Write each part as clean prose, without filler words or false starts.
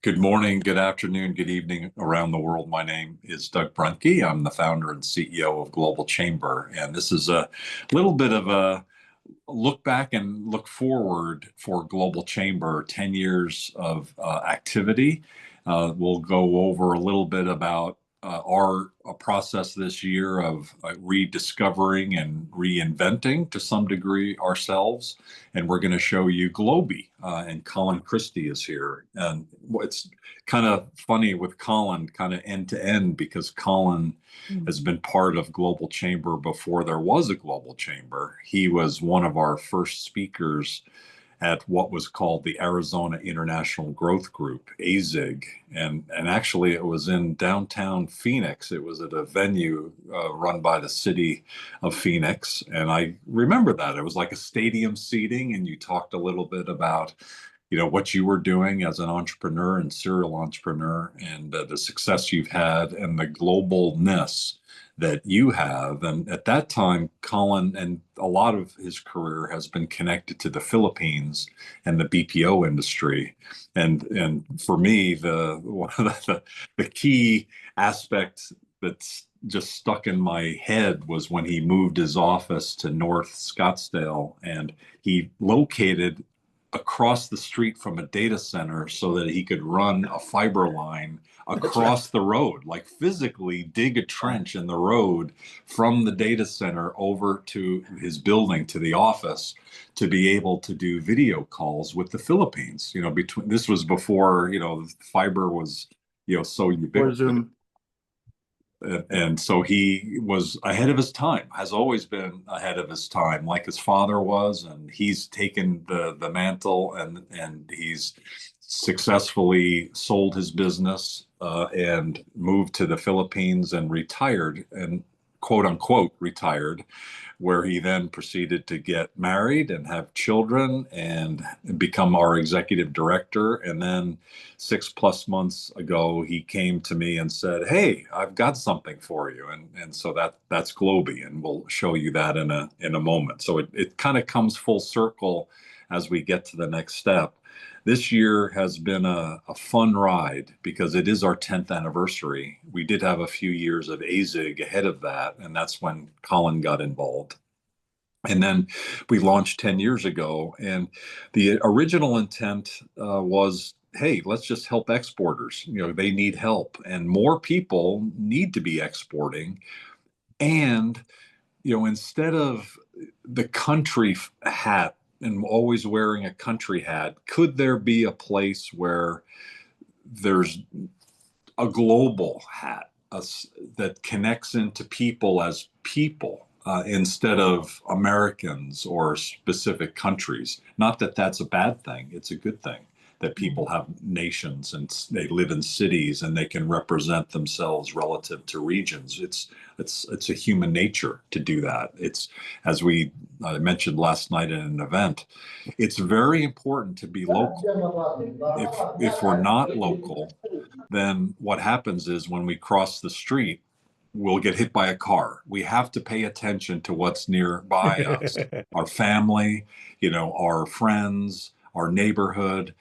Good morning, good afternoon, good evening around the world. My name is Doug Brunke. I'm the founder and CEO of Global Chamber, and this is a little bit of a look back and look forward for Global Chamber, 10 years of activity. We'll go over a little bit about our process this year of rediscovering and reinventing to some degree ourselves. And we're going to show you Globi, and Colin Christie is here. And it's kind of funny with Colin, kind of end to end, because Colin has been part of Global Chamber before there was a Global Chamber. He was one of our first speakers at what was called the Arizona International Growth Group, AZIG. And actually, it was in downtown Phoenix. It was at a venue run by the city of Phoenix. And I remember that. It was like a stadium seating, and you talked a little bit about what you were doing as an entrepreneur and serial entrepreneur, and the success you've had and the globalness that you have. And at that time, Colin, and a lot of his career has been connected to the Philippines and the BPO industry. And for me, one of the key aspects that's just stuck in my head was when he moved his office to North Scottsdale, and he located across the street from a data center so that he could run a fiber line across the road, like physically dig a trench in the road from the data center over to his building, to the office, to be able to do video calls with the Philippines. This was before, fiber was, so ubiquitous. And so he was ahead of his time, has always been ahead of his time, like his father was, and he's taken the mantle, and he's successfully sold his business and moved to the Philippines and retired, and quote unquote retired, where he then proceeded to get married and have children and become our executive director. And then 6+ months ago, he came to me and said, "Hey, I've got something for you." And so that's Globi, and we'll show you that in a moment. So it kind of comes full circle as we get to the next step. This year has been a fun ride because it is our 10th anniversary. We did have a few years of AZIG ahead of that, and that's when Colin got involved. And then we launched 10 years ago, and the original intent was, hey, let's just help exporters. They need help, and more people need to be exporting. And, instead of the country hat and always wearing a country hat, could there be a place where there's a global hat that connects into people as people, instead of Americans or specific countries? Not that that's a bad thing. It's a good thing that people have nations and they live in cities and they can represent themselves relative to regions. It's a human nature to do that. It's, as we mentioned last night in an event, it's very important to be local. If we're not local, then what happens is when we cross the street, we'll get hit by a car. We have to pay attention to what's nearby us, our family, our friends, our neighborhood.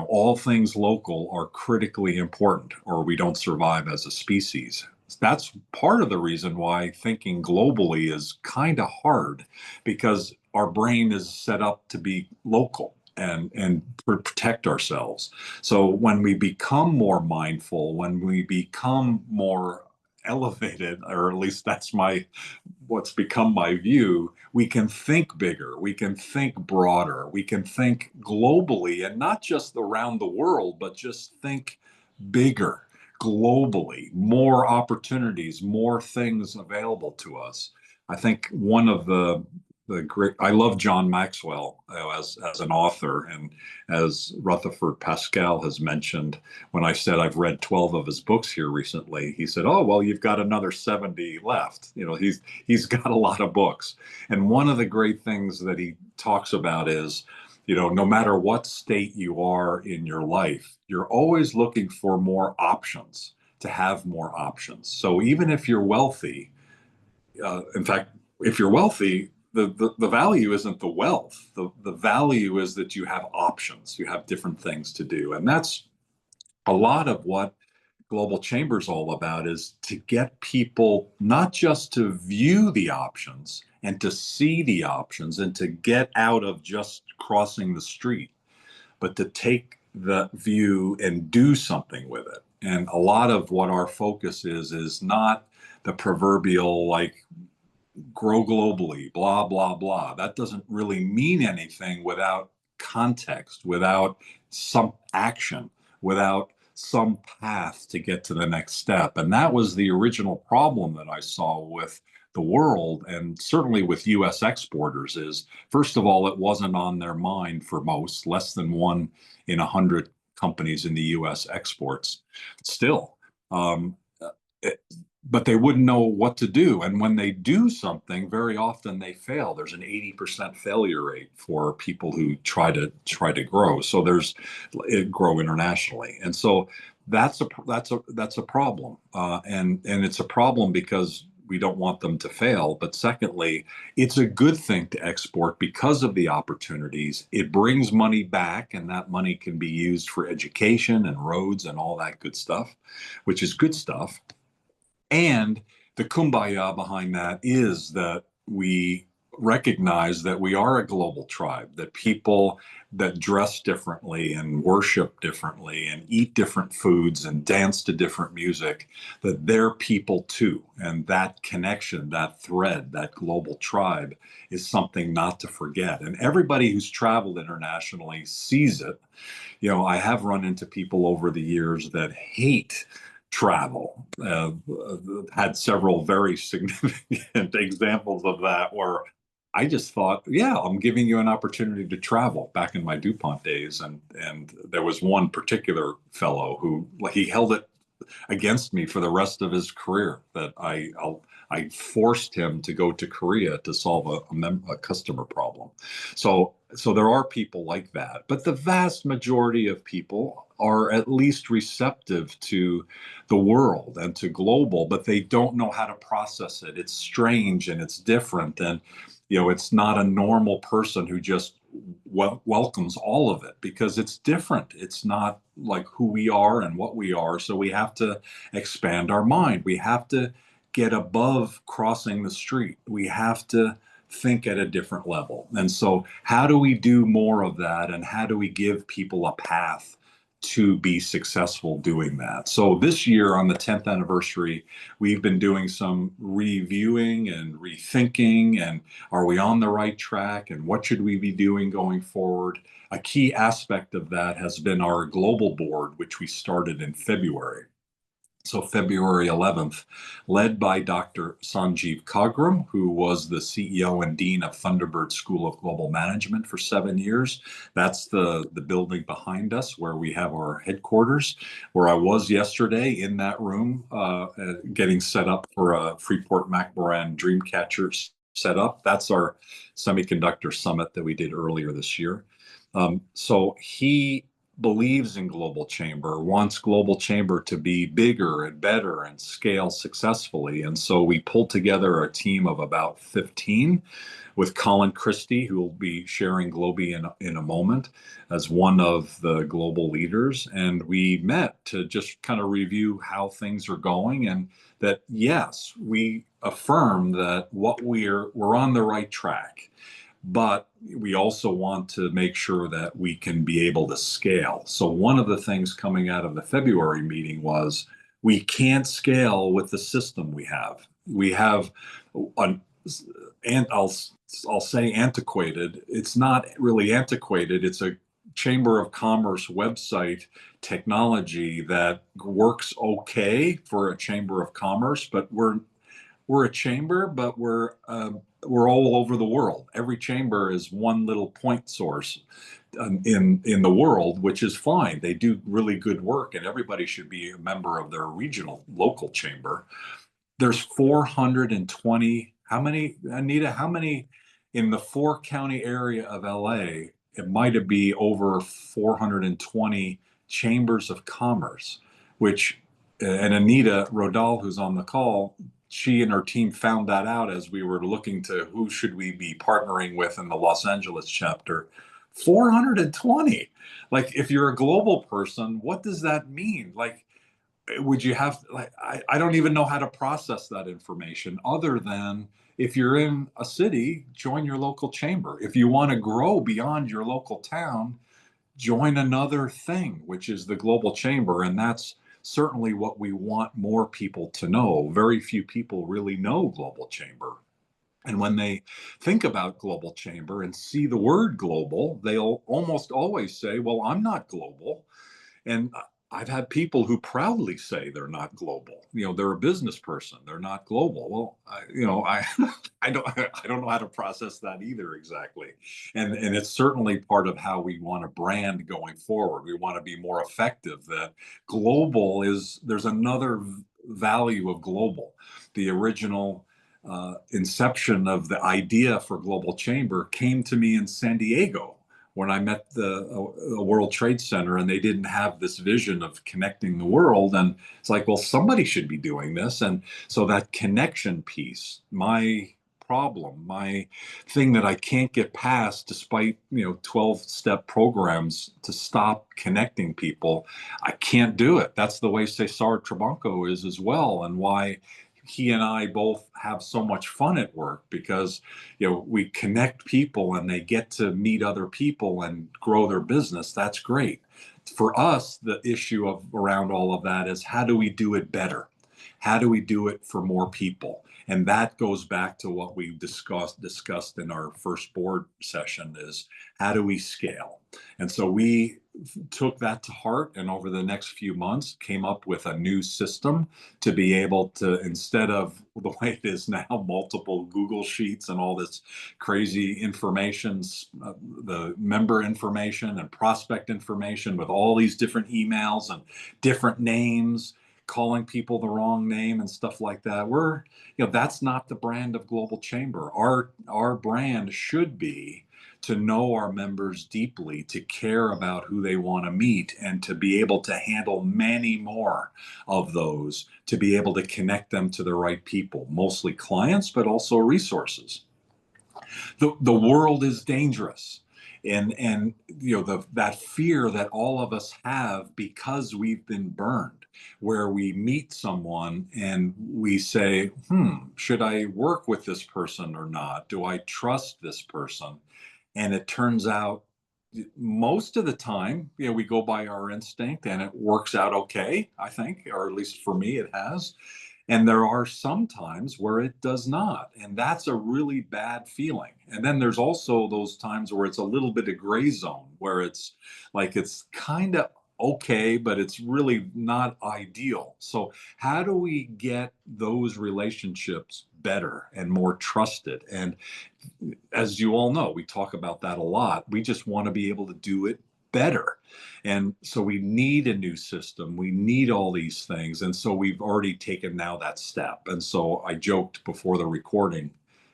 All things local are critically important, or we don't survive as a species. That's part of the reason why thinking globally is kind of hard, because our brain is set up to be local and protect ourselves. So when we become more mindful, when we become more elevated, or at least that's what's become my view, we can think bigger, we can think broader, we can think globally, and not just around the world, but just think bigger globally, more opportunities, more things available to us. I think one of the great, I love John Maxwell as an author, and as Rutherford Pascal has mentioned, when I said I've read 12 of his books here recently, he said, "Oh, well, you've got another 70 left." He's got a lot of books, and one of the great things that he talks about is, no matter what state you are in your life, you're always looking for more options, to have more options. So even if you're wealthy, in fact, if you're wealthy, the value isn't the wealth. The value is that you have options, you have different things to do. And that's a lot of what Global Chamber is all about is to get people not just to view the options and to see the options and to get out of just crossing the street, but to take the view and do something with it. And a lot of what our focus is not the proverbial like grow globally, blah, blah, blah. That doesn't really mean anything without context, without some action, without some path to get to the next step. And that was the original problem that I saw with the world and certainly with US exporters is, first of all, it wasn't on their mind for most, less than 1 in 100 companies in the US exports. Still, it, but they wouldn't know what to do. And when they do something, very often they fail. There's an 80% failure rate for people who try to grow. So there's grow internationally. And so that's a problem. And it's a problem because we don't want them to fail. But secondly, it's a good thing to export because of the opportunities. It brings money back, and that money can be used for education and roads and all that good stuff, which is good stuff. And the kumbaya behind that is that we recognize that we are a global tribe, that people that dress differently and worship differently and eat different foods and dance to different music, that they're people too. And that connection, that thread, that global tribe is something not to forget. And everybody who's traveled internationally sees it. You know, I have run into people over the years that hate travel. Had several very significant examples of that where I just thought, yeah, I'm giving you an opportunity to travel back in my DuPont days. And there was one particular fellow who he held it against me for the rest of his career that I forced him to go to Korea to solve a customer problem. So there are people like that, but the vast majority of people are at least receptive to the world and to global, but they don't know how to process it. It's strange and it's different, and it's not a normal person who just welcomes all of it because it's different. It's not like who we are and what we are. So we have to expand our mind. We have to get above crossing the street. We have to think at a different level. And so, how do we do more of that? And how do we give people a path to be successful doing that? So, this year on the 10th anniversary, we've been doing some reviewing and rethinking. And are we on the right track? And what should we be doing going forward? A key aspect of that has been our global board, which we started in February. So February 11th, led by Dr. Sanjeev Kagram, who was the CEO and Dean of Thunderbird School of Global Management for 7 years. That's the building behind us where we have our headquarters, where I was yesterday in that room getting set up for a Freeport McMoran Dreamcatcher setup. That's our semiconductor summit that we did earlier this year. So he believes in Global Chamber, wants Global Chamber to be bigger and better and scale successfully. And so we pulled together a team of about 15 with Colin Christie, who will be sharing Globi in a moment as one of the global leaders. And we met to just kind of review how things are going and that, yes, we affirm that we're on the right track. But we also want to make sure that we can be able to scale. So one of the things coming out of the February meeting was we can't scale with the system we have. We have and I'll say antiquated. It's not really antiquated. It's a Chamber of Commerce website technology that works okay for a Chamber of Commerce, but we're a chamber, but we're all over the world. Every chamber is one little point source in the world, which is fine. They do really good work, and everybody should be a member of their regional local chamber. There's 420. How many, Anita? How many in the 4-county area of LA? It might be over 420 chambers of commerce, which and Anita Rodal, who's on the call, she and her team found that out as we were looking to who should we be partnering with in the Los Angeles chapter 420. Like, if you're a global person, what does that mean? Like, would you have, like, I don't even know how to process that information other than, if you're in a city, join your local chamber. If you want to grow beyond your local town, join another thing, which is the global chamber. And that's certainly what we want more people to know. Very few people really know global chamber. And when they think about global chamber and see the word global, they'll almost always say, well, I'm not global. And I've had people who proudly say they're not global. They're a business person. They're not global. Well, I don't know how to process that either exactly. And it's certainly part of how we want to brand going forward. We want to be more effective. That global is, there's another value of global. The original inception of the idea for Global Chamber came to me in San Diego when I met the World Trade Center, and they didn't have this vision of connecting the world. And it's like, well, somebody should be doing this. And so that connection piece, my problem, my thing that I can't get past, despite 12-step programs to stop connecting people, I can't do it. That's the way Cesar Trabanco is as well, and why he and I both have so much fun at work, because we connect people and they get to meet other people and grow their business. That's great. For us, the issue of around all of that is, how do we do it better? How do we do it for more people? And that goes back to what we discussed in our first board session, is how do we scale? And so we took that to heart, and over the next few months came up with a new system to be able to, instead of the way it is now, multiple Google Sheets and all this crazy information, the member information and prospect information with all these different emails and different names, calling people the wrong name and stuff like that. That's not the brand of Global Chamber. Our brand should be to know our members deeply, to care about who they want to meet, and to be able to handle many more of those, to be able to connect them to the right people, mostly clients, but also resources. The world is dangerous. And that fear that all of us have, because we've been burned, where we meet someone and we say, should I work with this person or not? Do I trust this person? And it turns out, most of the time, we go by our instinct and it works out okay, I think, or at least for me, it has. And there are some times where it does not. And that's a really bad feeling. And then there's also those times where it's a little bit of gray zone, where it's like, it's kind of okay, but it's really not ideal. So how do we get those relationships better and more trusted? And as you all know, we talk about that a lot. We just want to be able to do it better. And so we need a new system. We need all these things. And so we've already taken now that step. And so I joked before the recording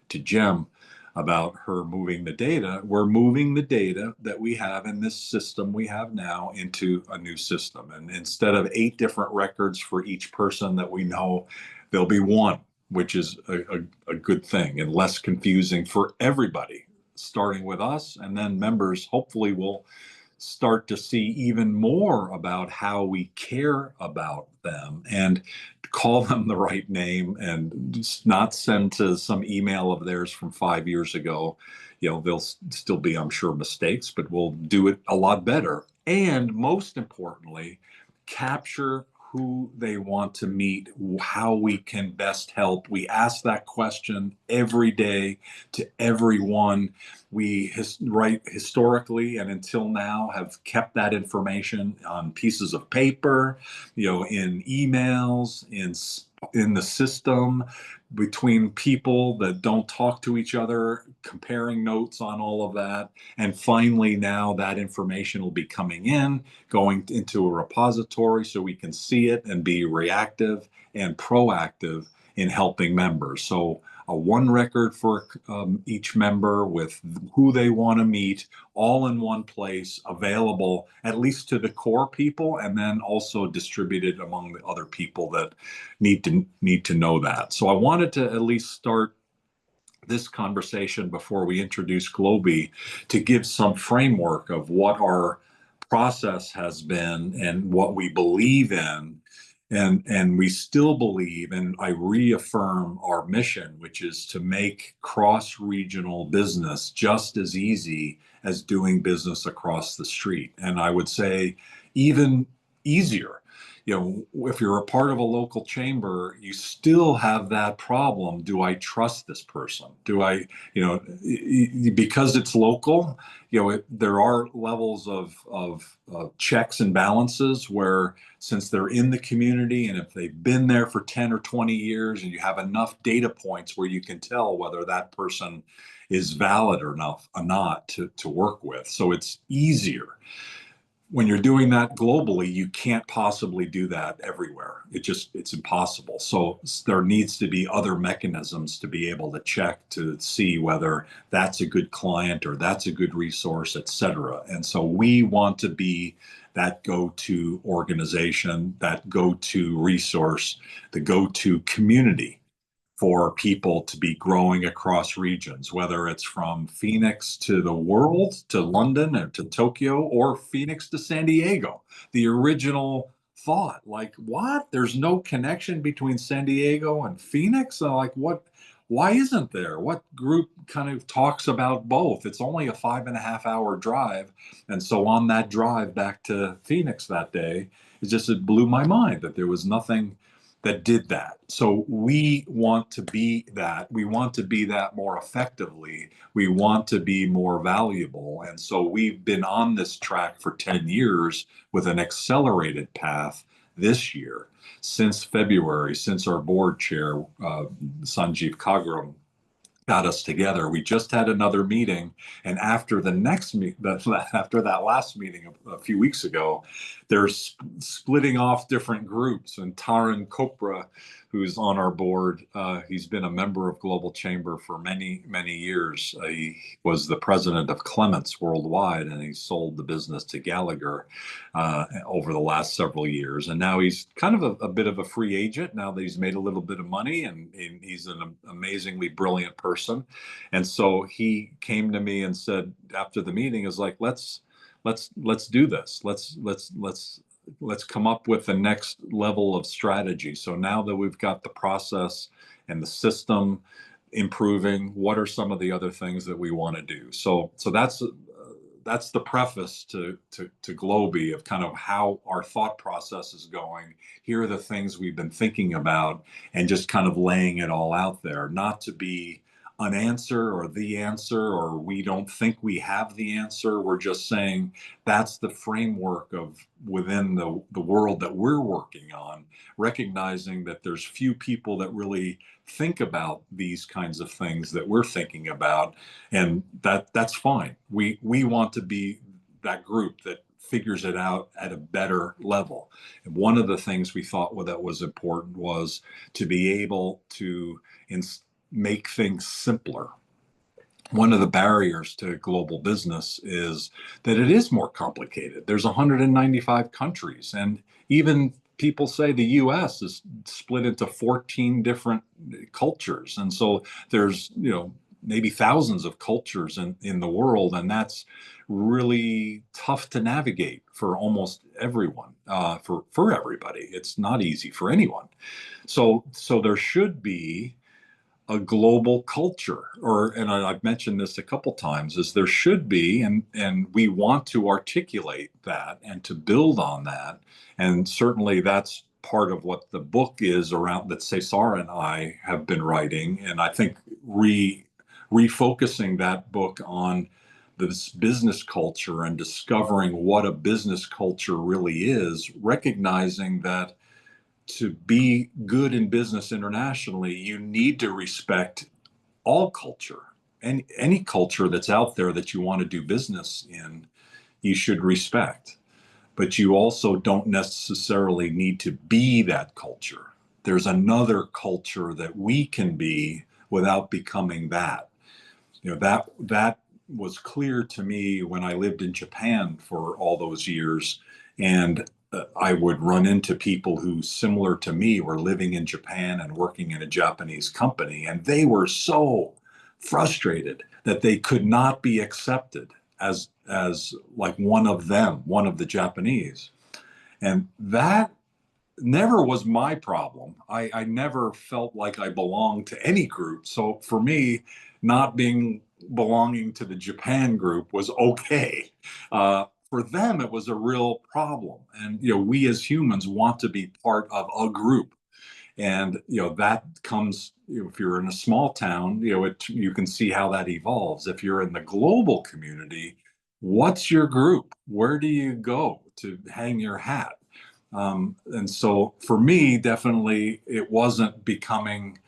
to Jem about her moving the data. We're moving the data that we have in this system we have now into a new system. And instead of 8 different records for each person that we know, there'll be one, which is a good thing and less confusing for everybody, starting with us. And then members hopefully will start to see even more about how we care about them and call them the right name, and just not send to some email of theirs from 5 years ago. There'll still be, I'm sure, mistakes, but we'll do it a lot better. And most importantly, capture who they want to meet, how we can best help. We ask that question every day to everyone. We historically and until now have kept that information on pieces of paper, in emails, in the system, between people that don't talk to each other, comparing notes on all of that. And finally, now that information will be coming in, going into a repository so we can see it and be reactive and proactive in helping members. So a one record for each member with who they want to meet, all in one place, available at least to the core people, and then also distributed among the other people that need to know that. So I wanted to at least start this conversation before we introduce Globi to give some framework of what our process has been and what we believe in. And we still believe, and I reaffirm our mission, which is to make cross-regional business just as easy as doing business across the street. And I would say even easier. If you're a part of a local chamber, you still have that problem. Do I trust this person? Do I, because it's local, there are levels of checks and balances where, since they're in the community and if they've been there for 10 or 20 years and you have enough data points where you can tell whether that person is valid or not to work with. So it's easier. When you're doing that globally, you can't possibly do that everywhere. It's impossible. So there needs to be other mechanisms to be able to check to see whether that's a good client or that's a good resource, et cetera. And so we want to be that go-to organization, that go-to resource, the go-to community for people to be growing across regions, whether it's from Phoenix to the world, to London, or to Tokyo, or Phoenix to San Diego. The original thought, like, what? There's no connection between San Diego and Phoenix? Like, what? Why isn't there? What group kind of talks about both? It's only a 5.5 hour drive. And so on that drive back to Phoenix that day, it blew my mind that there was nothing that did that. So we want to be that. We want to be that more effectively. We want to be more valuable. And so we've been on this track for 10 years with an accelerated path this year. Since February, since our board chair, Sanjeev Kagram, got us together. We just had another meeting, and after after that last meeting a few weeks ago, they're splitting off different groups. And Taran Chopra, who's on our board, he's been a member of Global Chamber for many, many years. He was the president of Clements Worldwide, and he sold the business to Gallagher over the last several years. And now he's kind of a bit of a free agent now that he's made a little bit of money, and he's an amazingly brilliant person. And so he came to me and said after the meeting, is like, let's do this. Let's come up with the next level of strategy. So now that we've got the process and the system improving, what are some of the other things that we want to do? So that's the preface to Globi, of kind of how our thought process is going. Here are the things we've been thinking about, and just kind of laying it all out there, not to be an answer or the answer, or we don't think we have the answer. We're just saying that's the framework of within the world that we're working on, recognizing that there's few people that really think about these kinds of things that we're thinking about, and that's fine. We want to be that group that figures it out at a better level. And one of the things we thought that was important was to be able to make things simpler. One of the barriers to global business is that it is more complicated. There's 195 countries, and even people say the US is split into 14 different cultures. And so there's, maybe thousands of cultures in the world, and that's really tough to navigate for almost everyone, for everybody. It's not easy for anyone. So there should be a global culture, and I've mentioned this a couple times, is there should be, and we want to articulate that and to build on that. And certainly that's part of what the book is around, that Cesar and I have been writing. And I think refocusing that book on this business culture and discovering what a business culture really is, recognizing that to be good in business internationally, you need to respect all culture. And any culture that's out there that you want to do business in, you should respect. But you also don't necessarily need to be that culture. There's another culture that we can be without becoming that. That was clear to me when I lived in Japan for all those years. And I would run into people who, similar to me, were living in Japan and working in a Japanese company, and they were so frustrated that they could not be accepted as like one of them, one of the Japanese. And that never was my problem. I never felt like I belonged to any group. So for me, not being belonging to the Japan group was okay. For them, it was a real problem. And we as humans want to be part of a group. And that comes, if you're in a small town, you can see how that evolves. If you're in the global community, what's your group? Where do you go to hang your hat? And so for me, definitely, it wasn't becoming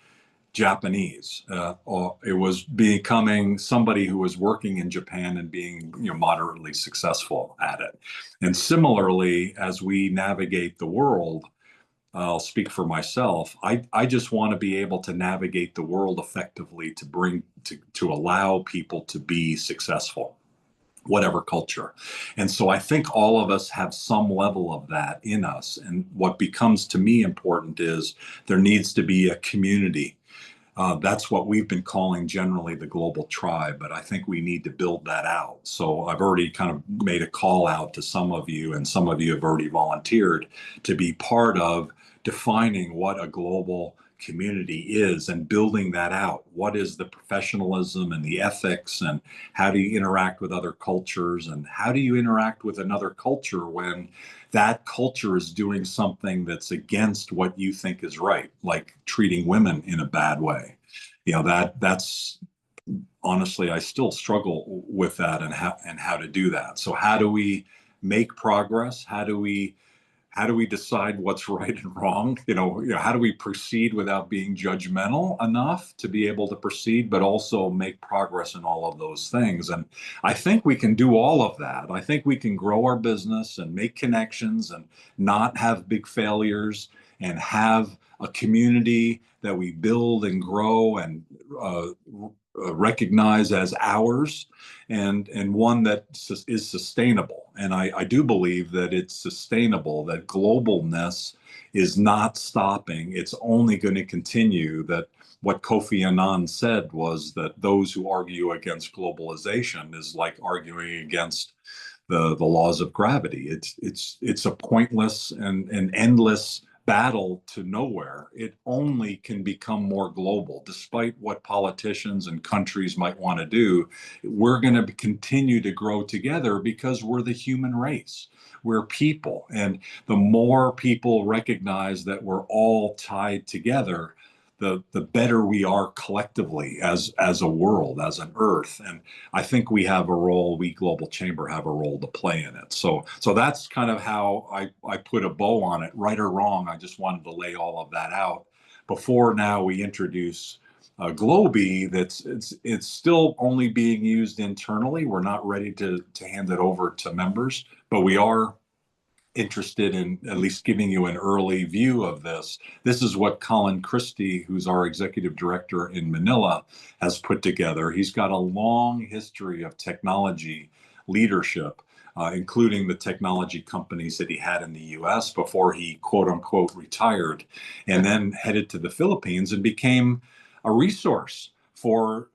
Japanese. Or it was becoming somebody who was working in Japan and being, moderately successful at it. And similarly, as we navigate the world, I'll speak for myself. I just want to be able to navigate the world effectively to to allow people to be successful, whatever culture. And so I think all of us have some level of that in us. And what becomes to me important is there needs to be a community. That's what we've been calling generally the global tribe, but I think we need to build that out. So I've already kind of made a call out to some of you, and some of you have already volunteered to be part of defining what a global community is and building that out. What is the professionalism and the ethics, and how do you interact with other cultures, and how do you interact with another culture when that culture is doing something that's against what you think is right, like treating women in a bad way. That's honestly, I still struggle with that, and how to do that. So how do we make progress? How do we decide what's right and wrong? How do we proceed without being judgmental enough to be able to proceed, but also make progress in all of those things? And I think we can do all of that. I think we can grow our business and make connections and not have big failures, and have a community that we build and grow and recognize as ours, and one that is sustainable. And I do believe that it's sustainable, that globalness is not stopping. It's only going to continue. That what Kofi Annan said was that those who argue against globalization is like arguing against the laws of gravity. It's a pointless and endless battle to nowhere. It only can become more global, despite what politicians and countries might want to do. We're going to continue to grow together because we're the human race. We're people. And the more people recognize that we're all tied together, the better we are collectively as a world, as an earth. And I think we have a role, we Global Chamber have a role to play in it. So that's kind of how I put a bow on it. Right or wrong, I just wanted to lay all of that out before now we introduce Globi. It's still only being used internally. We're not ready to hand it over to members, but we are interested in at least giving you an early view of this. This is what Colin Christie, who's our executive director in Manila, has put together. He's got a long history of technology leadership, including the technology companies that he had in the US before he, quote unquote, retired, and then headed to the Philippines and became a resource for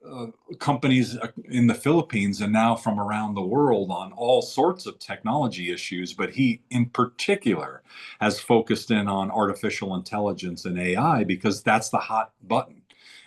companies in the Philippines and now from around the world on all sorts of technology issues. But he, in particular, has focused in on artificial intelligence and AI because that's the hot button.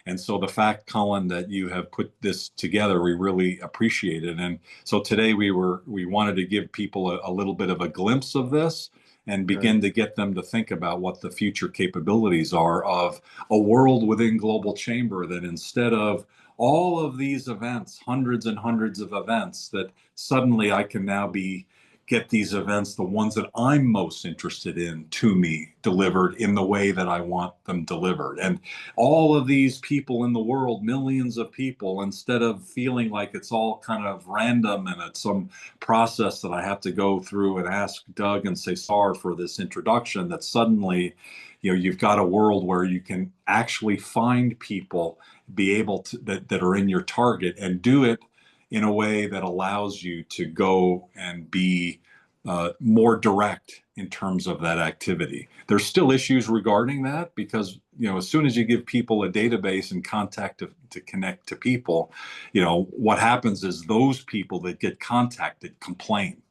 And so the fact, Colin, that you have put this together, we really appreciate it. And so today we wanted to give people a little bit of a glimpse of this and begin to get them to think about what the future capabilities are of a world within Global Chamber, that instead of all of these events, hundreds and hundreds of events, that suddenly I can now get these events, the ones that I'm most interested in, to me delivered in the way that I want them delivered. And all of these people in the world, millions of people, instead of feeling like it's all kind of random and it's some process that I have to go through and ask Doug and Cesar for this introduction, that suddenly, you've got a world where you can actually find people, be able to, that are in your target, and do it in a way that allows you to go and be more direct in terms of that activity. There's still issues regarding that because, as soon as you give people a database and contact to connect to people, what happens is those people that get contacted complain,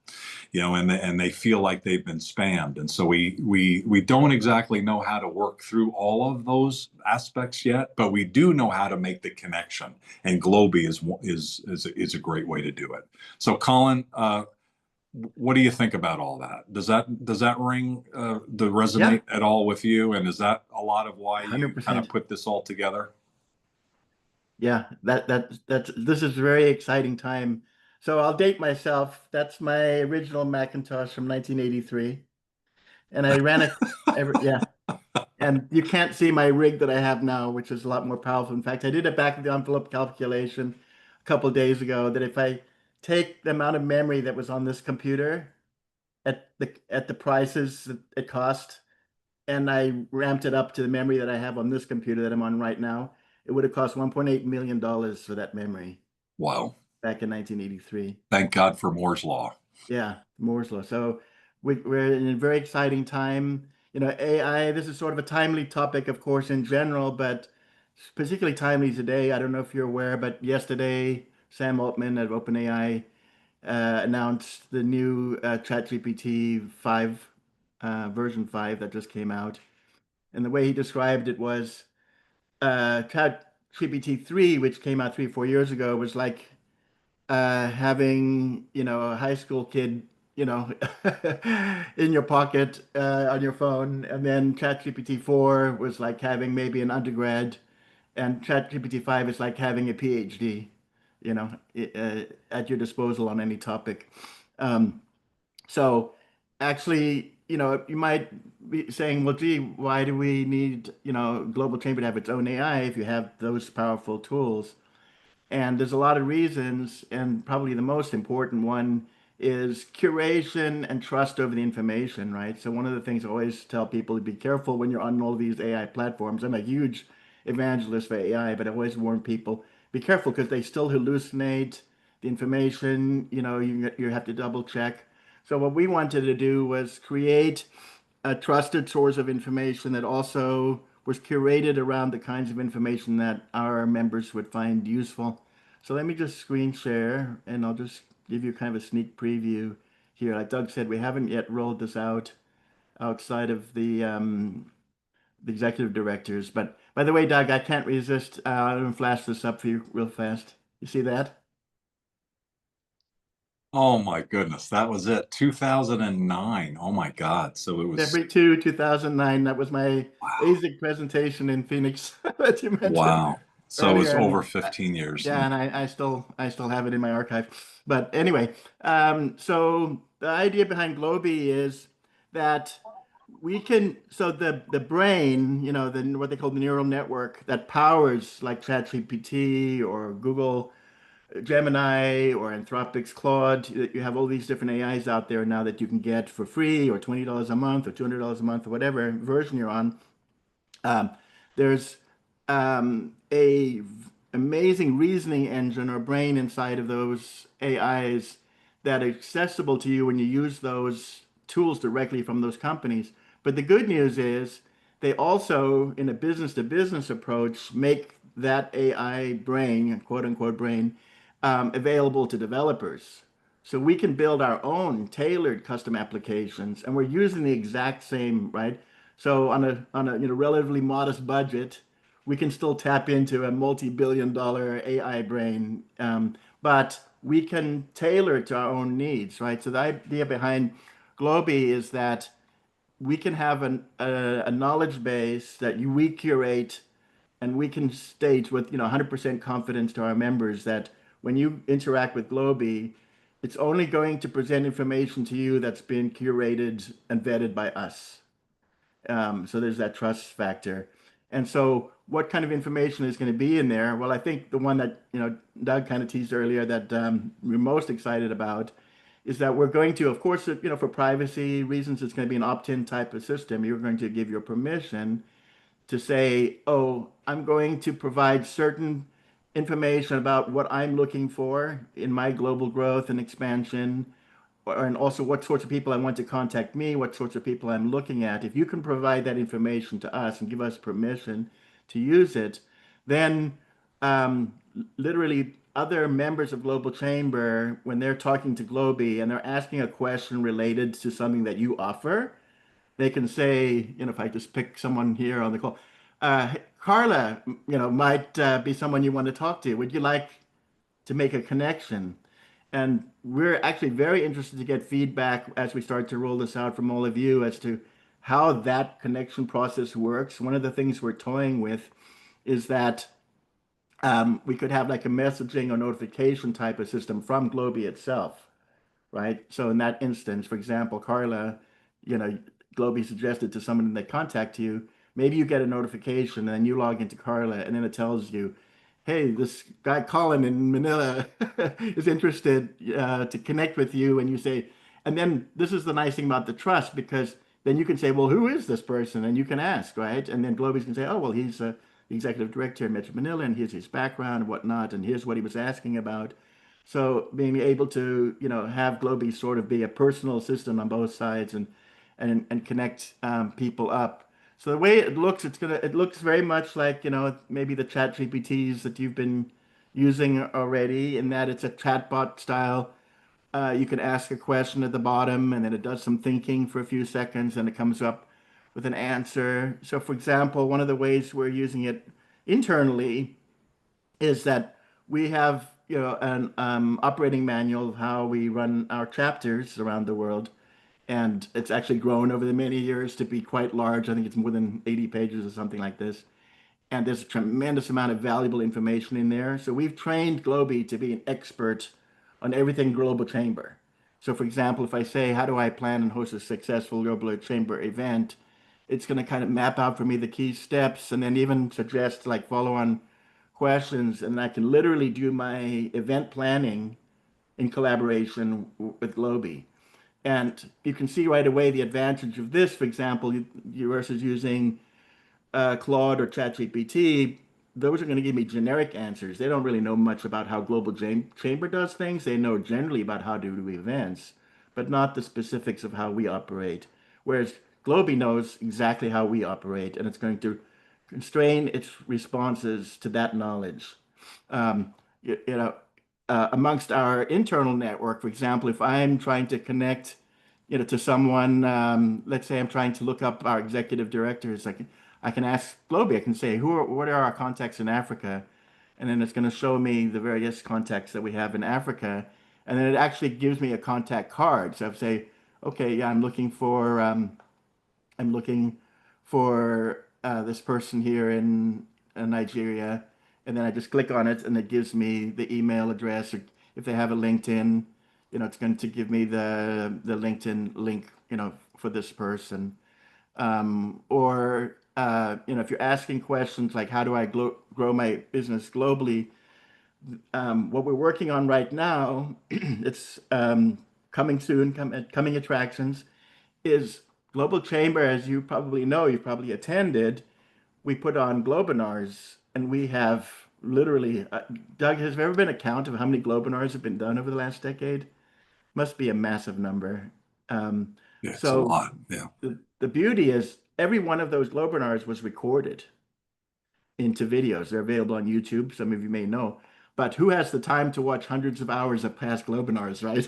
and they feel like they've been spammed. And so we don't exactly know how to work through all of those aspects yet, but we do know how to make the connection. And Globi is a great way to do it. So, Colin, what do you think about all that? Does that ring the Yeah, resonate at all with you? And is that a lot of why you kind of 100%. put this all together? Yeah, that's this is a very exciting time. So I'll date myself. That's my original Macintosh from 1983, and I ran it. Yeah, and you can't see my rig that I have now, which is a lot more powerful. In fact, I did a back of the envelope calculation a couple of days ago that if I take the amount of memory that was on this computer at the prices that it cost, and I ramped it up to the memory that I have on this computer that I'm on right now, it would have cost $1.8 million for that memory Wow. back in 1983. Thank God for Moore's Law. Yeah, Moore's Law. So we're in a very exciting time. AI, this is sort of a timely topic, of course, in general, but particularly timely today. I don't know if you're aware, but yesterday, Sam Altman at OpenAI announced the new ChatGPT 5, version 5 that just came out. And the way he described it was ChatGPT 3, which came out 3, 4 years ago, was like having, a high school kid, you know, in your pocket on your phone. And then ChatGPT 4 was like having maybe an undergrad, and ChatGPT 5 is like having a PhD, at your disposal on any topic. Um, so actually, you might be saying, well, gee, why do we need, Global Chamber to have its own AI if you have those powerful tools? And there's a lot of reasons, and probably the most important one is curation and trust over the information, right? So one of the things I always tell people to be careful when you're on all these AI platforms. I'm a huge evangelist for AI, but I always warn people, be careful because they still hallucinate the information, you have to double check. So what we wanted to do was create a trusted source of information that also was curated around the kinds of information that our members would find useful. So let me just screen share and I'll just give you kind of a sneak preview here. Like Doug said, we haven't yet rolled this out outside of the executive directors. But by the way, Doug, I can't resist. I'm going to flash this up for you real fast. You see that? Oh my goodness, that was it. 2009. Oh my God. So it was, February 2, 2009. That was my wow. ASIC presentation in Phoenix that you mentioned Wow. So it was earlier. over And 15 years. yeah, And and I still have it in my archive. But anyway, so the idea behind Globi is that we can, so the brain, what they call the neural network that powers like ChatGPT or Google Gemini or Anthropic's Claude. You have all these different AIs out there now that you can get for free or $20 a month or $200 a month or whatever version you're on. Um, there's a amazing reasoning engine or brain inside of those AIs that are accessible to you when you use those tools directly from those companies. But the good news is they also, in a business to business approach, make that AI brain, quote unquote brain, available to developers. So we can build our own tailored custom applications, and we're using the exact same, right? So on a relatively modest budget, we can still tap into a multi-billion-dollar AI brain, but we can tailor it to our own needs, right? So the idea behind Globi is that we can have a knowledge base that we curate, and we can state with 100% confidence to our members that when you interact with Globi, it's only going to present information to you that's been curated and vetted by us. So there's that trust factor. And so what kind of information is going to be in there? Well, I think the one that, Doug kind of teased earlier that we're most excited about is that we're going to, of course, for privacy reasons, it's going to be an opt-in type of system. You're going to give your permission to say, oh, I'm going to provide certain information about what I'm looking for in my global growth and expansion and also what sorts of people I want to contact me, what sorts of people I'm looking at. If you can provide that information to us and give us permission to use it, then literally other members of Global Chamber, when they're talking to Globi and they're asking a question related to something that you offer, they can say, if I just pick someone here on the call, Carla, might be someone you want to talk to. Would you like to make a connection? And we're actually very interested to get feedback as we start to roll this out from all of you as to how that connection process works. One of the things we're toying with is that we could have like a messaging or notification type of system from Globi itself, right? So in that instance, for example, Carla, you know, Globi suggested to someone that contact you, maybe you get a notification and then you log into Carla and then it tells you, hey, this guy Colin in Manila is interested to connect with you. And you say, and then this is the nice thing about the trust because then you can say, well, who is this person? And you can ask, right? And then Globi's can say, oh, well, he's the executive director in Metro Manila and here's his background and whatnot. And here's what he was asking about. So being able to, have Globi sort of be a personal assistant on both sides and connect people up. So the way it looks, it looks very much like, maybe the chat GPTs that you've been using already, in that it's a chatbot style. You can ask a question at the bottom and then it does some thinking for a few seconds and it comes up with an answer. So for example, one of the ways we're using it internally is that we have an operating manual of how we run our chapters around the world, and it's actually grown over the many years to be quite large. I think it's more than 80 pages or something like this. And there's a tremendous amount of valuable information in there. So we've trained Globi to be an expert on everything Global Chamber. So for example, if I say, how do I plan and host a successful Global Chamber event? It's going to kind of map out for me the key steps and then even suggest like follow-on questions. And I can literally do my event planning in collaboration with Globi. And you can see right away the advantage of this, for example, versus using Claude or ChatGPT. Those are going to give me generic answers. They don't really know much about how Global Chamber does things. They know generally about how to do events, but not the specifics of how we operate. Whereas Globi knows exactly how we operate, and it's going to constrain its responses to that knowledge. Um, you know, Amongst our internal network, for example, if I'm trying to connect, to someone, let's say I'm trying to look up our executive directors, I can ask Globi, I can say, what are our contacts in Africa? And then it's going to show me the various contacts that we have in Africa. And then it actually gives me a contact card. So I say, okay, yeah, I'm looking for this person here in Nigeria, and then I just click on it, and it gives me the email address, or if they have a LinkedIn, it's going to give me the LinkedIn link, for this person. Or if you're asking questions like how do I grow my business globally, what we're working on right now, it's coming soon, coming attractions is Global Chamber, as you probably know, you've probably attended. We put on Globinars, and we have literally, Doug, has there ever been a count of how many Globinars have been done over the last decade? Must be a massive number. Um, Yeah, it's a so lot. Yeah. the beauty is every one of those Globinars was recorded into videos. They're available on YouTube. Some of you may know. But who has the time to watch hundreds of hours of past Globinars, right?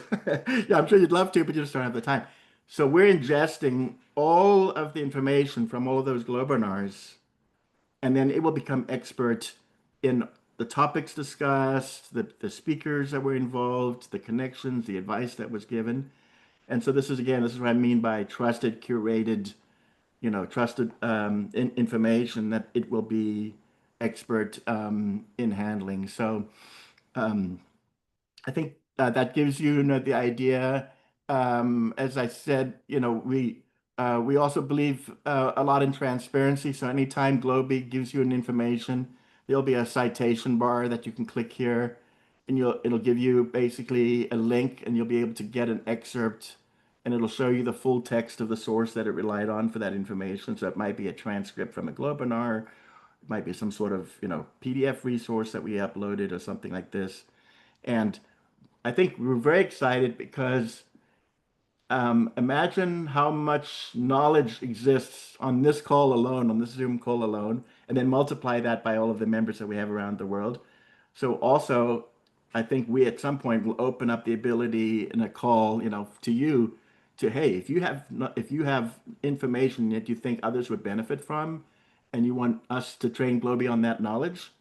Yeah, I'm sure you'd love to, but you just don't have the time. So we're ingesting all of the information from all of those Globinars, and then it will become expert in the topics discussed, the speakers that were involved, the connections, the advice that was given. And so this is what I mean by trusted, curated, trusted information that it will be expert in handling. So um, I think that gives you, the idea. As I said, we also believe a lot in transparency. So anytime Globi gives you an information, there'll be a citation bar that you can click here, and it'll give you basically a link, and you'll be able to get an excerpt, and it'll show you the full text of the source that it relied on for that information. So it might be a transcript from a Globinar, it might be some sort of PDF resource that we uploaded or something like this. And I think we're very excited because Imagine how much knowledge exists on this call alone, on this Zoom call alone, and then multiply that by all of the members that we have around the world. So also, I think we at some point will open up the ability in a call, to you to, hey, if you have information that you think others would benefit from, and you want us to train Globi on that knowledge,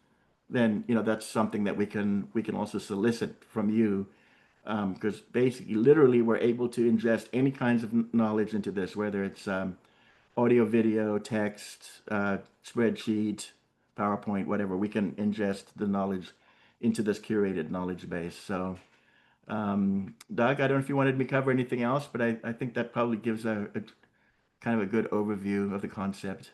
then that's something that we can also solicit from you, because basically, literally, we're able to ingest any kinds of knowledge into this, whether it's audio, video, text, spreadsheet, PowerPoint, whatever. We can ingest the knowledge into this curated knowledge base. So, Doug, I don't know if you wanted me to cover anything else, but I think that probably gives a kind of a good overview of the concept.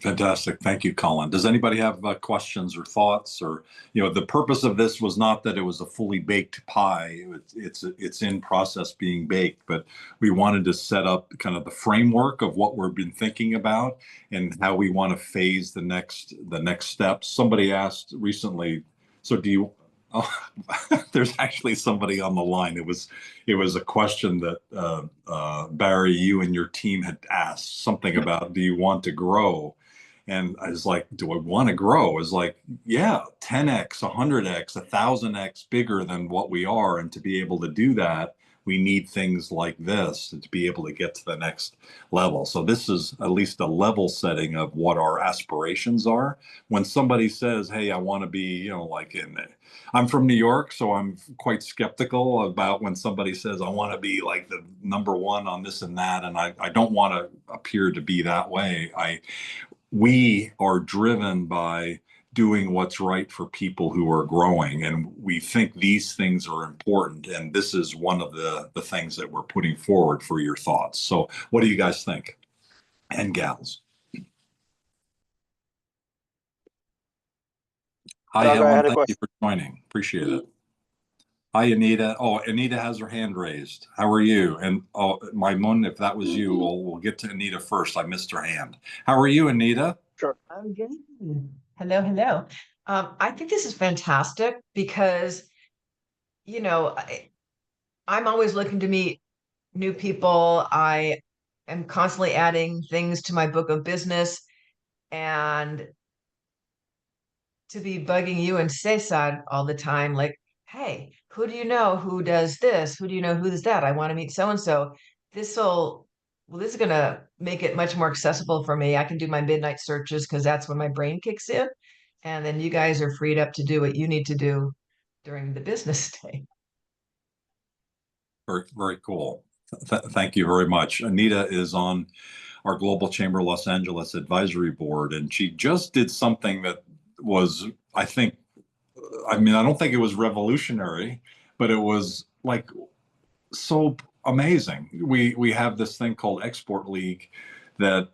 Fantastic. Thank you, Colin. Does anybody have questions or thoughts? Or, the purpose of this was not that it was a fully baked pie. It's in process being baked, but we wanted to set up kind of the framework of what we've been thinking about and how we want to phase the next steps. Somebody asked recently, so do you? Oh, there's actually somebody on the line. It was a question that Barry, you and your team had asked something about, do you want to grow? And I was like, do I want to grow? It's like, yeah, 10x, 100x, 1000x bigger than what we are. And to be able to do that, we need things like this to be able to get to the next level. So this is at least a level setting of what our aspirations are. When somebody says, hey, I want to be, like I'm from New York, so I'm quite skeptical about when somebody says, I want to be like the number one on this and that. And I don't want to appear to be that way. We are driven by doing what's right for people who are growing. And we think these things are important. And this is one of the things that we're putting forward for your thoughts. So what do you guys think? And gals. Hi, Doug, I Helen. had a Thank you question. for joining. Appreciate it. Hi, Anita. Oh, Anita has her hand raised. How are you? And oh, Maimun, if that was you, we'll get to Anita first. I missed her hand. How are you, Anita? Sure. I'm good. Hello, hello. I think this is fantastic because, you know, I, I'm always looking to meet new people. I am constantly adding things to my book of business, and to be bugging you and Cesar all the time, like, hey, who do you know who does this? Who do you know who does that? I want to meet so and so. This is gonna make it much more accessible for me. I can do my midnight searches because that's when my brain kicks in. And then you guys are freed up to do what you need to do during the business day. Very, very cool. Thank you very much. Anita is on our Global Chamber Los Angeles Advisory Board, and she just did something that was, I think, I mean, I don't think it was revolutionary, but it was like so amazing. We have this thing called Export League that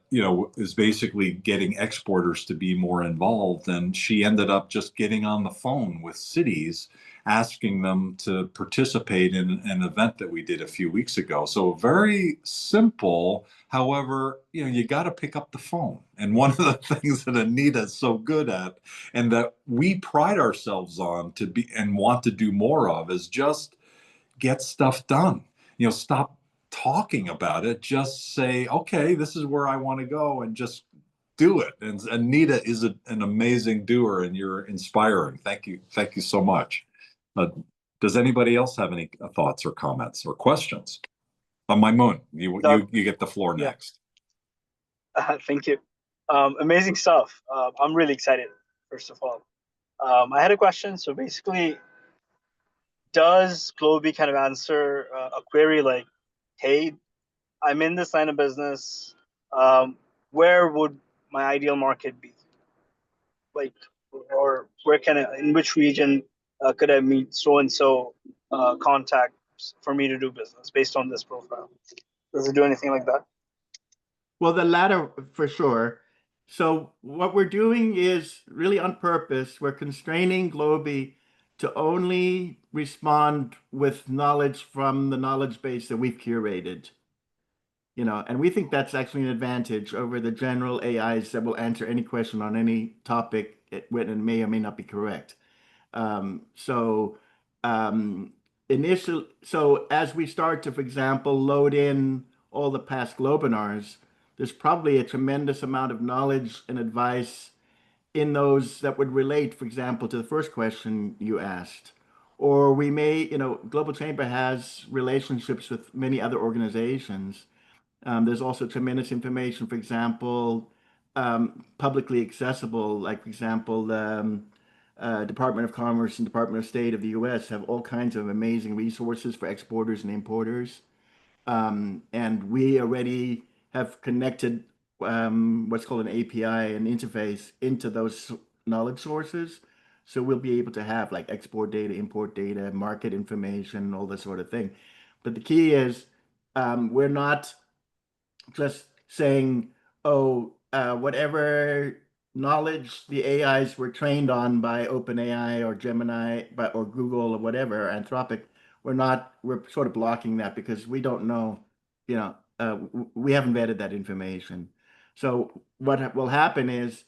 is basically getting exporters to be more involved, and she ended up just getting on the phone with cities asking them to participate in an event that we did a few weeks ago. So very simple. However, you got to pick up the phone. And one of the things that Anita is so good at and that we pride ourselves on to be and want to do more of is just get stuff done. Stop talking about it. Just say, okay, this is where I want to go, and just do it. And Anita is an amazing doer, and you're inspiring. Thank you. Thank you so much. Uh, does anybody else have any thoughts or comments or questions? On my moon, Doug, you get the floor yeah, next. thank you. Amazing stuff. I'm really excited, first of all. I had a question. So basically, does Globi kind of answer a query like, hey, I'm in this line of business. Where would my ideal market be? Like, or where can I, in which region could I meet so and so contacts for me to do business based on this profile? Does it do anything like that? Well, the latter for sure. So what we're doing is really on purpose. We're constraining Globi to only respond with knowledge from the knowledge base that we've curated. And we think that's actually an advantage over the general AIs that will answer any question on any topic when it may or may not be correct. So um, so as we start to, for example, load in all the past Globinars, there's probably a tremendous amount of knowledge and advice in those that would relate, for example, to the first question you asked. Or we may, Global Chamber has relationships with many other organizations. There's also tremendous information, for example, publicly accessible, like, for example, Department of Commerce and Department of State of the US have all kinds of amazing resources for exporters and importers. And we already have connected what's called an API, an interface into those knowledge sources. So we'll be able to have like export data, import data, market information, all this sort of thing. But the key is we're not just saying, oh, whatever knowledge the AIs were trained on by OpenAI or Gemini or Google or whatever, Anthropic, we're sort of blocking that because we don't know, we haven't vetted that information. So what will happen is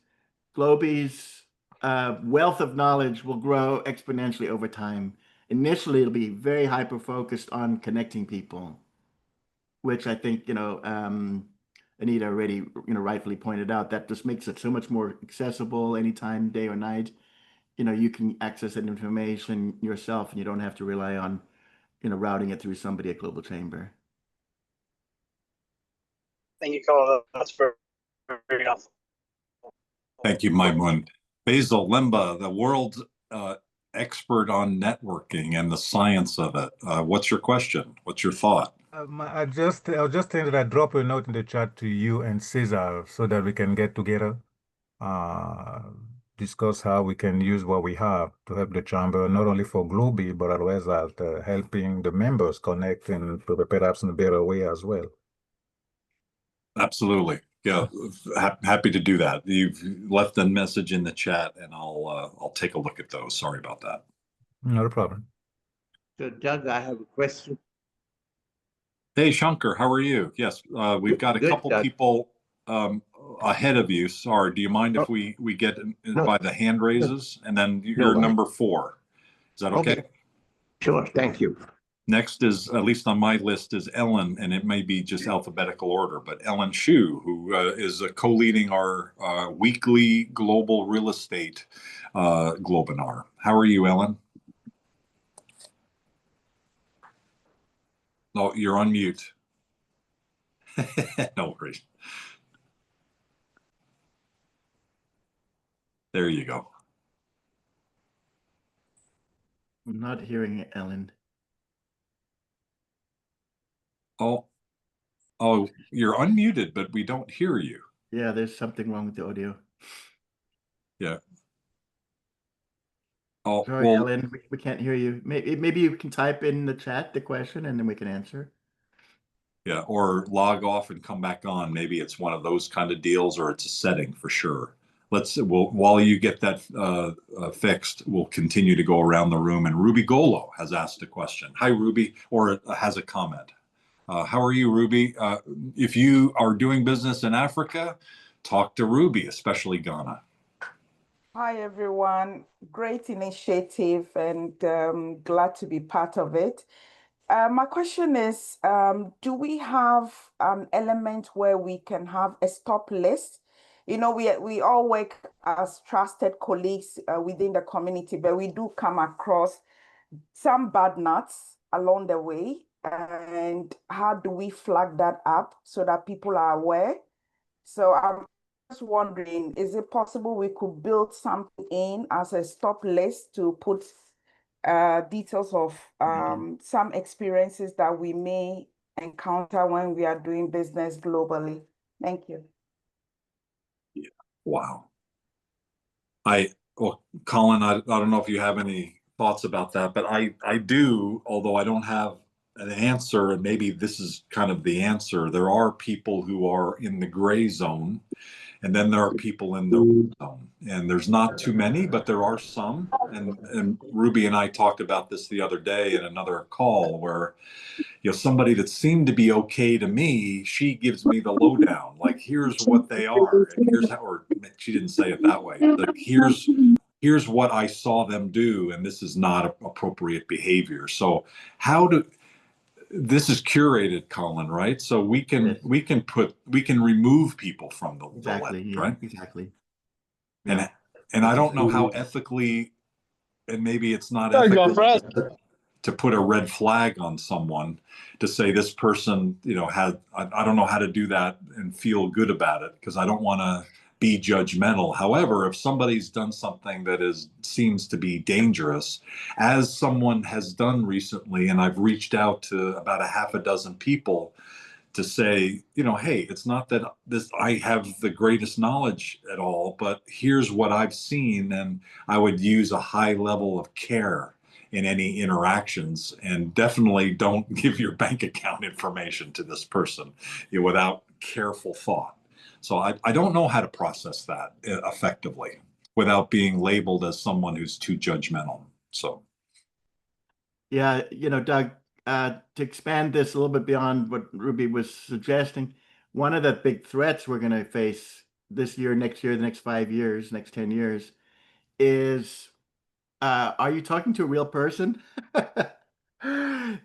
Globi's wealth of knowledge will grow exponentially over time. Initially, it'll be very hyper focused on connecting people, which I think, Anita already, rightfully pointed out, that just makes it so much more accessible anytime, day or night. You can access that information yourself and you don't have to rely on, routing it through somebody at Global Chamber. Thank you, Colin. That's very helpful. Thank you, Maimun. Basil Limba, the world expert on networking and the science of it. What's your question? What's your thought? I was just thinking that I'd drop a note in the chat to you and Cesar so that we can get together, discuss how we can use what we have to help the chamber, not only for Globi, but as well as helping the members connect in perhaps in a better way as well. Absolutely. Yeah, happy to do that. You've left a message in the chat and I'll take a look at those. Sorry about that. Not a problem. So Doug, I have a question. Hey, Shankar, how are you? Yes, we've got a Good, couple Doug. people ahead of you. Sorry, do you mind if we get No. by the hand raises? And then you're No, number 4. Is that okay? Sure, thank you. Next is, at least on my list, is Ellen, and it may be just alphabetical order, but Ellen Shu, who is co-leading our weekly global real estate Globinar. How are you, Ellen? No, you're on mute. No worries. There you go. I'm not hearing it, Ellen. Oh, you're unmuted, but we don't hear you. Yeah, there's something wrong with the audio. Yeah. Oh, Sorry, well, Ellen, we can't hear you. Maybe you can type in the chat the question and then we can answer. yeah, or log off and come back on. Maybe it's one of those kind of deals, or it's a setting for sure. While you get that fixed, we'll continue to go around the room. And Ruby Golo has asked a question. Hi, Ruby, or has a comment. How are you, Ruby? If you are doing business in Africa, talk to Ruby, especially Ghana. Hi, everyone. Great initiative and glad to be part of it. My question is, do we have an element where we can have a stop list? We all work as trusted colleagues within the community, but we do come across some bad nuts along the way. And how do we flag that up so that people are aware? So I'm just wondering, is it possible we could build something in as a stop list to put details of some experiences that we may encounter when we are doing business globally? Thank you. Yeah. Wow. Well, Colin, I don't know if you have any thoughts about that, but I do, although I don't have an answer, and maybe this is kind of the answer. There are people who are in the gray zone, and then there are people in the red zone. And there's not too many, but there are some. And Ruby and I talked about this the other day in another call where, somebody that seemed to be okay to me, she gives me the lowdown. Like, here's what they are, and here's how, or she didn't say it that way. Like, here's here's what I saw them do, and this is not appropriate behavior. So this is curated, Colin, right? So we can remove people from the Exactly. list, Yeah, right? exactly. And Yeah. and I don't know how ethically, and maybe it's not Sorry, go ethical for it. to put a red flag on someone to say this person, I don't know how to do that and feel good about it because I don't want to be judgmental. However, if somebody's done something that seems to be dangerous, as someone has done recently, and I've reached out to about a half a dozen people to say, hey, it's not that I have the greatest knowledge at all, but here's what I've seen, and I would use a high level of care in any interactions, and definitely don't give your bank account information to this person without careful thought. So I don't know how to process that effectively without being labeled as someone who's too judgmental. So. Yeah, Doug, to expand this a little bit beyond what Ruby was suggesting, one of the big threats we're going to face this year, next year, the next 5 years, next 10 years is, are you talking to a real person?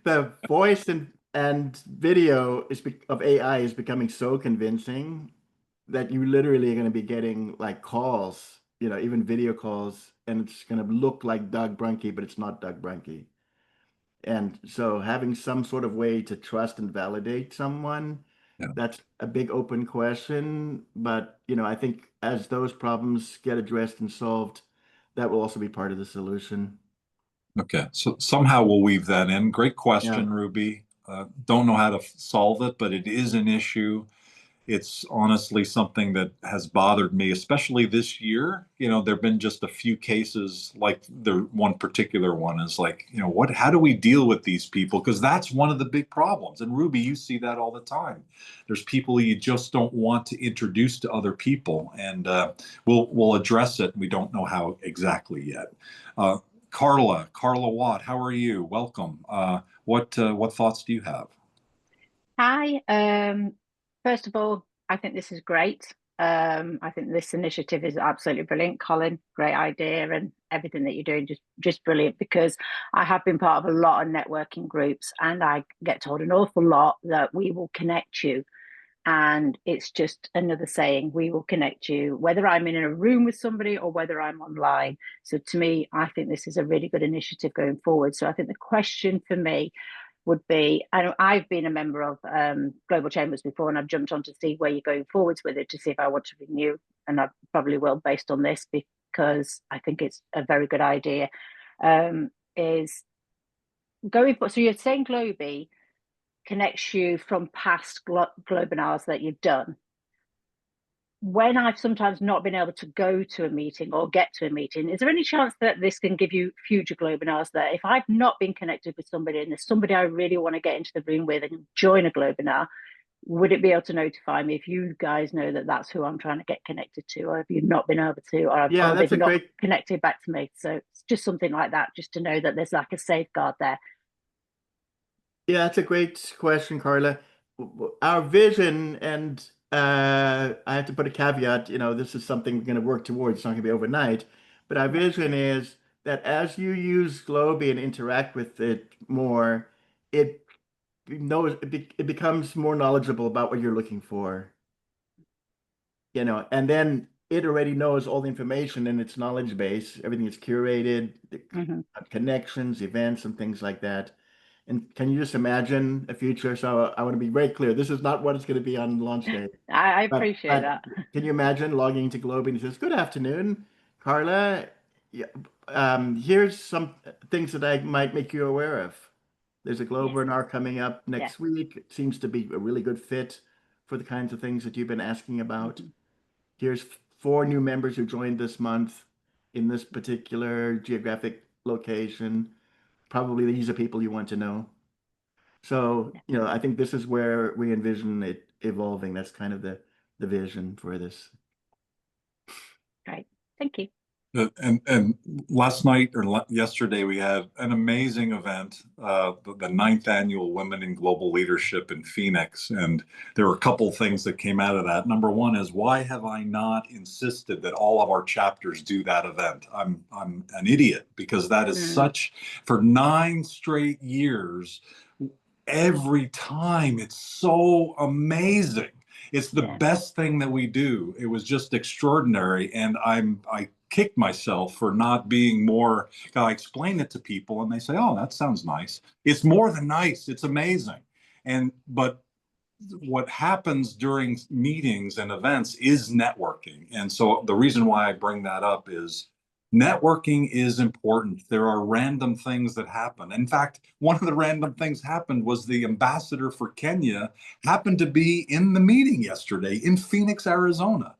The voice and video of AI is becoming so convincing that you literally are going to be getting like calls, even video calls, and it's going to look like Doug Brunke, but it's not Doug Brunke. And so having some sort of way to trust and validate someone, Yeah. that's a big open question. But, I think as those problems get addressed and solved, that will also be part of the solution. Okay, so somehow we'll weave that in. Great question, Yeah. Ruby. Don't know how to solve it, but it is an issue. It's honestly something that has bothered me, especially this year. There've been just a few cases, like the one particular one is like, how do we deal with these people? Because that's one of the big problems. And Ruby, you see that all the time. There's people you just don't want to introduce to other people, and we'll address it. We don't know how exactly yet. Carla Watt, how are you? Welcome. What thoughts do you have? Hi. First of all, I think this is great. I think this initiative is absolutely brilliant, Colin. Great idea, and everything that you're doing just brilliant. Because I have been part of a lot of networking groups, and I get told an awful lot that we will connect you. And it's just another saying, we will connect you, whether I'm in a room with somebody or whether I'm online. So to me, I think this is a really good initiative going forward. So I think the question for me would be, I've been a member of Global Chambers before, and I've jumped on to see where you're going forwards with it to see if I want to renew, and I probably will based on this because I think it's a very good idea. Is going for, so you're saying Globi connects you from past globinars that you've done. When I've sometimes not been able to go to a meeting or get to a meeting, is there any chance that this can give you future globinars that if I've not been connected with somebody and there's somebody I really want to get into the room with and join a globinar, would it be able to notify me if you guys know that that's who I'm trying to get connected to, or have you not been able to, or they've not connected back to me? So it's just something like that, just to know that there's like a safeguard there. Yeah, that's a great question, Carla. Our vision, and I have to put a caveat, this is something we're going to work towards. It's not going to be overnight, but our vision is that as you use Globi and interact with it more, it it becomes more knowledgeable about what you're looking for, and then it already knows all the information in its knowledge base. Everything is curated, connections, events, and things like that. And can you just imagine a future? So I want to be very clear. This is not what it's going to be on launch day. I appreciate that. Can you imagine logging into Globi and it says, "Good afternoon, Carla. Here's some things that I might make you aware of. There's a Globinar coming up next week. It seems to be a really good fit for the kinds of things that you've been asking about. Here's 4 new members who joined this month in this particular geographic location. Probably these are people you want to know." So, I think this is where we envision it evolving. That's kind of the vision for this. Great. Thank you. And last night or yesterday, we had an amazing event, the ninth annual Women in Global Leadership in Phoenix. And there were a couple things that came out of that. Number one is, why have I not insisted that all of our chapters do that event? I'm an idiot, because that is such, for 9 straight years, every time it's so amazing. It's the best thing that we do. It was just extraordinary. And I kicked myself for not being more, I explain it to people and they say, oh, that sounds nice. It's more than nice. It's amazing. But what happens during meetings and events is networking. And so the reason why I bring that up is networking is important. There are random things that happen. In fact, one of the random things happened was the ambassador for Kenya happened to be in the meeting yesterday in Phoenix, Arizona.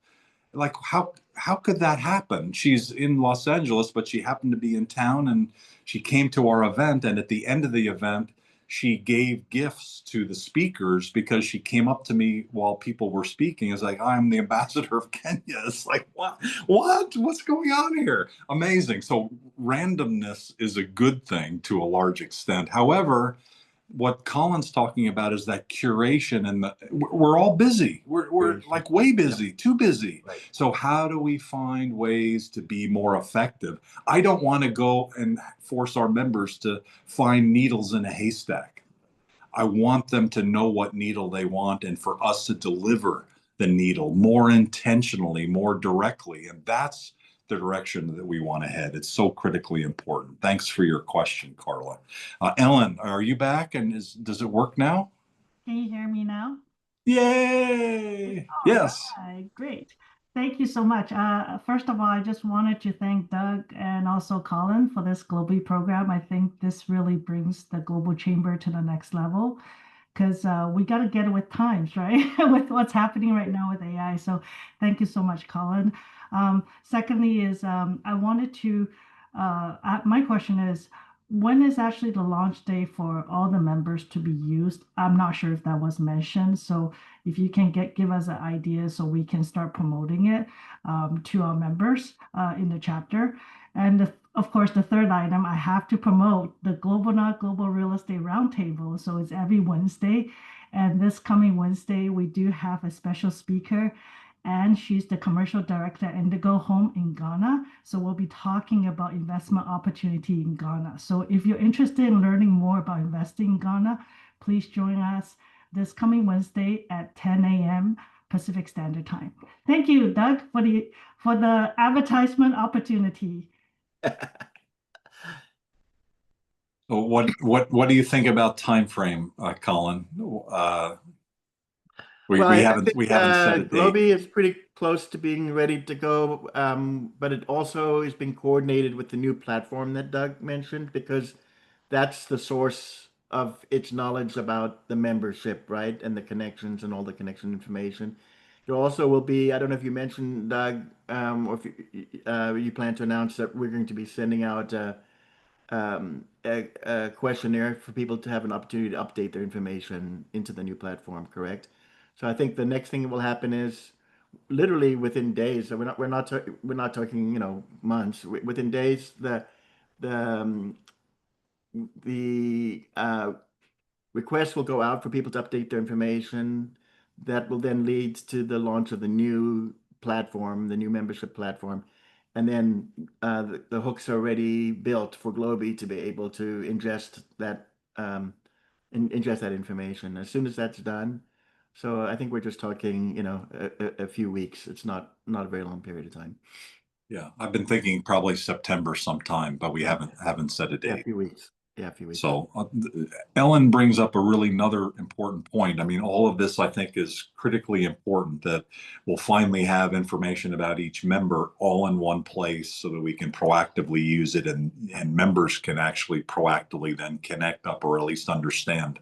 Like, how could that happen? She's in Los Angeles, but she happened to be in town, and she came to our event. And at the end of the event, she gave gifts to the speakers because she came up to me while people were speaking. It's like, I'm the ambassador of Kenya. It's like, what's going on here? Amazing. So randomness is a good thing to a large extent. However, what Colin's talking about is that curation, and we're all busy. We're like way busy, too busy. Right. So how do we find ways to be more effective? I don't want to go and force our members to find needles in a haystack. I want them to know what needle they want, and for us to deliver the needle more intentionally, more directly. And that's the direction that we want to head. It's so critically important. Thanks for your question, Carla. Ellen, are you back? And does it work now? Can you hear me now? Yay! All Yes. right, great. Thank you so much. First of all, I just wanted to thank Doug and also Colin for this Globi program. I think this really brings the Global Chamber to the next level, because we got to get it with times, right? With what's happening right now with AI. So thank you so much, Colin. Secondly is I wanted to, my question is, when is actually the launch day for all the members to be used? I'm not sure if that was mentioned. So if you can give us an idea so we can start promoting it to our members in the chapter. And of course, the third item, I have to promote the Global Not Global Real Estate Roundtable. So it's every Wednesday. And this coming Wednesday, we do have a special speaker, and she's the commercial director at Indigo Home in Ghana. So we'll be talking about investment opportunity in Ghana. So if you're interested in learning more about investing in Ghana, please join us this coming Wednesday at 10 a.m. Pacific Standard Time. Thank you, Doug, for the advertisement opportunity. So what do you think about time frame, Colin? We haven't set a date. Globi is pretty close to being ready to go, but it also is being coordinated with the new platform that Doug mentioned, because that's the source of its knowledge about the membership, right? And the connections and all the connection information. There also will be, I don't know if you mentioned, Doug, or if you plan to announce that we're going to be sending out a questionnaire for people to have an opportunity to update their information into the new platform, correct? So I think the next thing that will happen is literally within days. So we're not talking months. Within days, the request will go out for people to update their information. That will then lead to the launch of the new platform, the new membership platform. And then the hooks are already built for Globi to be able to ingest that information as soon as that's done. So I think we're just talking, a few weeks. It's not a very long period of time. Yeah, I've been thinking probably September sometime, but we haven't set a date. Yeah, a few weeks. Yeah, a few weeks. So Ellen brings up another important point. I mean, all of this, I think, is critically important, that we'll finally have information about each member all in one place so that we can proactively use it, and members can actually proactively then connect up, or at least understand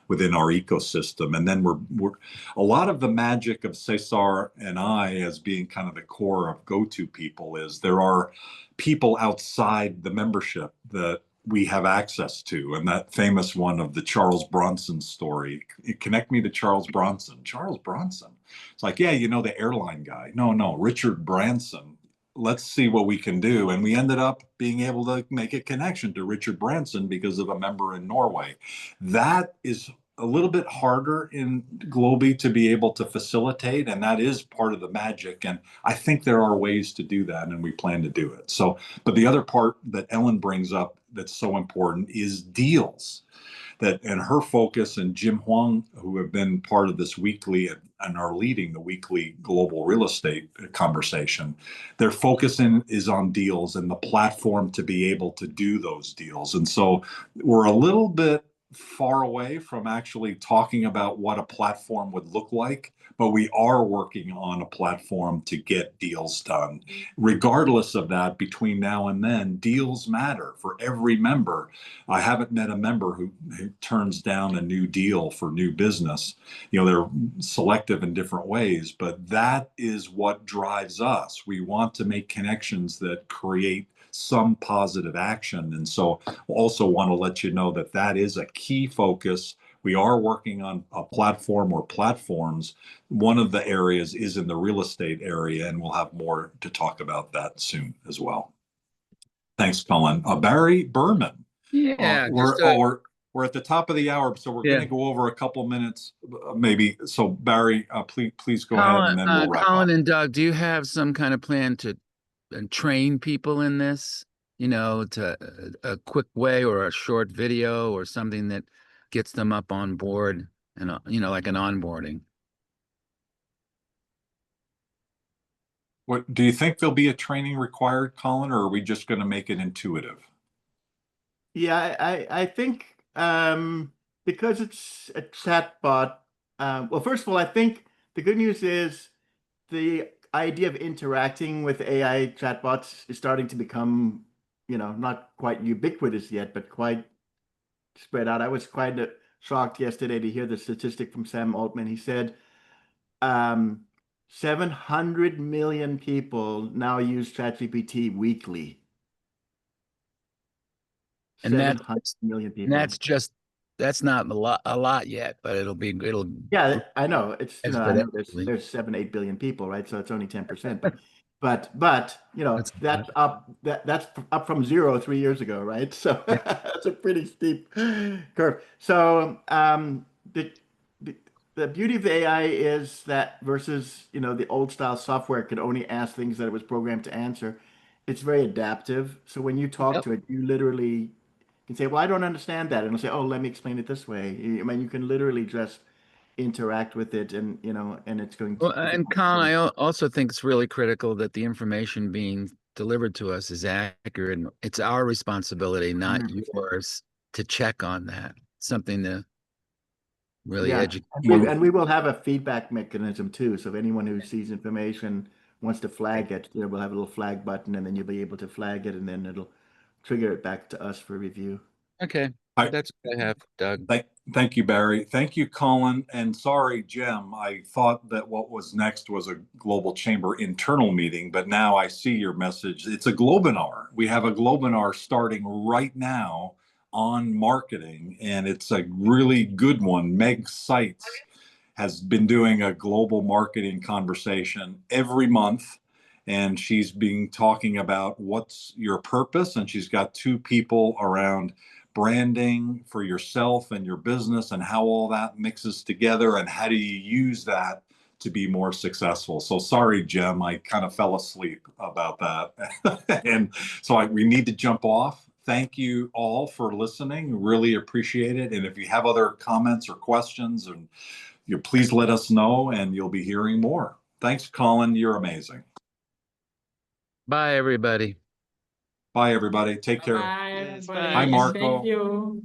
within our ecosystem. And then we're a lot of the magic of Cesar and I, as being kind of the core of go-to people, is there are people outside the membership that we have access to. And that famous one of the Charles Bronson story, connect me to Charles Bronson. Charles Bronson. It's like, yeah, the airline guy. No, Richard Branson let's see what we can do. And we ended up being able to make a connection to Richard Branson because of a member in Norway. That is a little bit harder in Globi to be able to facilitate, and that is part of the magic. And I think there are ways to do that, and we plan to do it. So, but the other part that Ellen brings up that's so important is deals. That and her focus, and Jim Huang, who have been part of this weekly and are leading the weekly global real estate conversation, their focus is on deals and the platform to be able to do those deals. And so we're a little bit far away from actually talking about what a platform would look like, but we are working on a platform to get deals done. Regardless of that, between now and then, deals matter for every member. I haven't met a member who turns down a new deal for new business. You know, they're selective in different ways, but that is what drives us. We want to make connections that create some positive action. And so also want to let you know that that is a key focus. We are working on a platform or platforms. One of the areas is in the real estate area, and we'll have more to talk about that soon as well. Thanks, Colin. Barry Berman. Yeah, we're at the top of the hour, so we're going to go over a couple minutes, maybe. So Barry, please go ahead, and then we'll wrap Colin up. and Doug, do you have some kind of plan to train people in this? You know, to a quick way or a short video or something that gets them up on board, and you know, like an onboarding. What do you think there'll be a training required, Colin, or are we just going to make it intuitive? Yeah, I think because it's a chatbot, well, first of all, I think the good news is the idea of interacting with AI chatbots is starting to become, not quite ubiquitous yet, but quite spread out. I was quite shocked yesterday to hear the statistic from Sam Altman. He said 700 million people now use ChatGPT weekly. And 700 million people. That's not a lot yet, but it'll. Yeah, I know. I know exponentially. there's 7-8 billion people, right? So it's only 10%. But that's up from 0 3 years ago, right? So that's a pretty steep curve. So the beauty of the AI is that versus the old style software could only ask things that it was programmed to answer. It's very adaptive. So when you talk to it, you literally can say, "Well, I don't understand that," and it'll say, "Oh, let me explain it this way." I mean, you can literally just interact with it, and and it's going to. Well, and Colin, I also think it's really critical that the information being delivered to us is accurate, and it's our responsibility, not 100%. yours, to check on that. Something to really Yeah, educate. and we will have a feedback mechanism too. So if anyone who sees information wants to flag it, we'll have a little flag button, and then you'll be able to flag it, and then it'll trigger it back to us for review. Okay, that's what I have, Doug. Thank you, Barry. Thank you, Colin. And sorry, Jim, I thought that what was next was a Global Chamber internal meeting, but now I see your message. It's a Globinar. We have a Globinar starting right now on marketing, and it's a really good one. Meg Seitz has been doing a global marketing conversation every month, and she's been talking about what's your purpose, and she's got 2 people around branding for yourself and your business and how all that mixes together and how do you use that to be more successful. So sorry, Jim, I kind of fell asleep about that. And so we need to jump off. Thank you all for listening. Really appreciate it. And if you have other comments or questions, and please let us know, and you'll be hearing more. Thanks, Colin. You're amazing. Bye, everybody. Bye, everybody. Take care. Bye, everybody. Hi, Marco. Thank you.